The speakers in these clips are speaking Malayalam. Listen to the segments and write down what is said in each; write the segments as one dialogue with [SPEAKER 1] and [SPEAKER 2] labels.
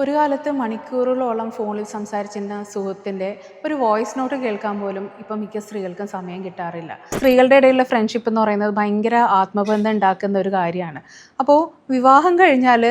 [SPEAKER 1] ഒരു കാലത്ത് മണിക്കൂറുകളോളം ഫോണിൽ സംസാരിച്ചിരുന്ന സുഹൃത്തിൻ്റെ ഒരു വോയിസ് നോട്ട് കേൾക്കാൻ പോലും ഇപ്പം മിക്ക സ്ത്രീകൾക്കും സമയം കിട്ടാറില്ല. സ്ത്രീകളുടെ ഇടയിലുള്ള ഫ്രണ്ട്ഷിപ്പ് എന്ന് പറയുന്നത് ഭയങ്കര ആത്മബന്ധം ഉണ്ടാക്കുന്ന ഒരു കാര്യമാണ്. അപ്പോൾ വിവാഹം കഴിഞ്ഞാൽ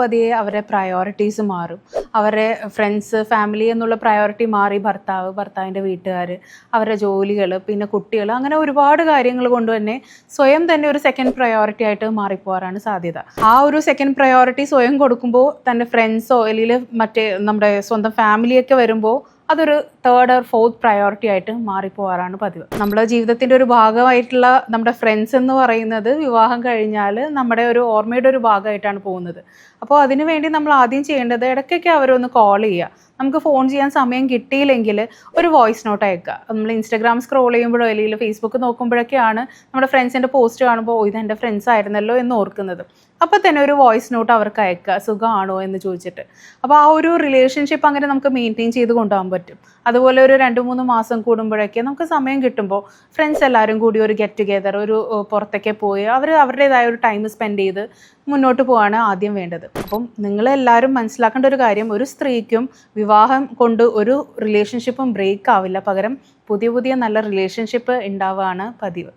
[SPEAKER 1] പതിയെ അവരുടെ പ്രയോറിറ്റീസ് മാറും. അവരുടെ ഫ്രണ്ട്സ്, ഫാമിലി എന്നുള്ള പ്രയോറിറ്റി മാറി ഭർത്താവിൻ്റെ വീട്ടുകാർ, അവരുടെ ജോലികൾ, പിന്നെ കുട്ടികൾ, അങ്ങനെ ഒരുപാട് കാര്യങ്ങൾ കൊണ്ട് തന്നെ സ്വയം തന്നെ ഒരു സെക്കൻഡ് പ്രയോറിറ്റി ആയിട്ട് മാറിപ്പോകാറാണ് സാധ്യത. ആ ഒരു സെക്കൻഡ് പ്രയോറിറ്റി സ്വയം കൊടുക്കുമ്പോൾ തൻ്റെ ഫ്രണ്ട്സോ അല്ലെങ്കിൽ മറ്റേ നമ്മുടെ സ്വന്തം ഫാമിലിയൊക്കെ വരുമ്പോൾ അതൊരു തേർഡ് ഓർ ഫോർത്ത് പ്രയോറിറ്റി ആയിട്ട് മാറിപ്പോകാറാണ് പതിവ്. നമ്മുടെ ജീവിതത്തിൻ്റെ ഒരു ഭാഗമായിട്ടുള്ള നമ്മുടെ ഫ്രണ്ട്സ് എന്ന് പറയുന്നത് വിവാഹം കഴിഞ്ഞാൽ നമ്മുടെ ഒരു ഓർമ്മയുടെ ഒരു ഭാഗമായിട്ടാണ് പോകുന്നത്. അപ്പോൾ അതിനു വേണ്ടി നമ്മൾ ആദ്യം ചെയ്യേണ്ടത് ഇടയ്ക്കൊക്കെ അവരൊന്ന് കോൾ ചെയ്യുക. നമുക്ക് ഫോൺ ചെയ്യാൻ സമയം കിട്ടിയില്ലെങ്കിൽ ഒരു വോയിസ് നോട്ട് അയക്കുക. നമ്മൾ ഇൻസ്റ്റാഗ്രാം സ്ക്രോൾ ചെയ്യുമ്പോഴോ അല്ലെങ്കിൽ ഫേസ്ബുക്ക് നോക്കുമ്പോഴൊക്കെയാണ് നമ്മുടെ ഫ്രണ്ട്സിൻ്റെ പോസ്റ്റ് കാണുമ്പോൾ ഇത് എൻ്റെ ഫ്രണ്ട്സ് ആയിരുന്നല്ലോ എന്ന് ഓർക്കുന്നത്. അപ്പോൾ തന്നെ ഒരു വോയിസ് നോട്ട് അവർക്ക് അയക്കുക, സുഖമാണോ എന്ന് ചോദിച്ചിട്ട്. അപ്പോൾ ആ ഒരു റിലേഷൻഷിപ്പ് അങ്ങനെ നമുക്ക് മെയിൻറ്റെയിൻ ചെയ്ത് കൊണ്ടുപോകാൻ പറ്റും. അതുപോലെ ഒരു 2-3 മാസം കൂടുമ്പോഴൊക്കെ നമുക്ക് സമയം കിട്ടുമ്പോൾ ഫ്രണ്ട്സ് എല്ലാവരും കൂടി ഒരു ഗെറ്റ് ടുഗെദർ, ഒരു പുറത്തൊക്കെ പോയി അവരുടേതായ ഒരു ടൈം സ്പെൻഡ് ചെയ്ത് മുന്നോട്ട് പോകാണ് ആദ്യം വേണ്ടത്. അപ്പം നിങ്ങളെല്ലാവരും മനസ്സിലാക്കേണ്ട ഒരു കാര്യം, ഒരു സ്ത്രീക്കും വിവാഹം കൊണ്ട് ഒരു റിലേഷൻഷിപ്പും ബ്രേക്ക് ആവില്ല. പകരം പുതിയ നല്ല റിലേഷൻഷിപ്പ് ഉണ്ടാവുകയാണ് പതിവ്.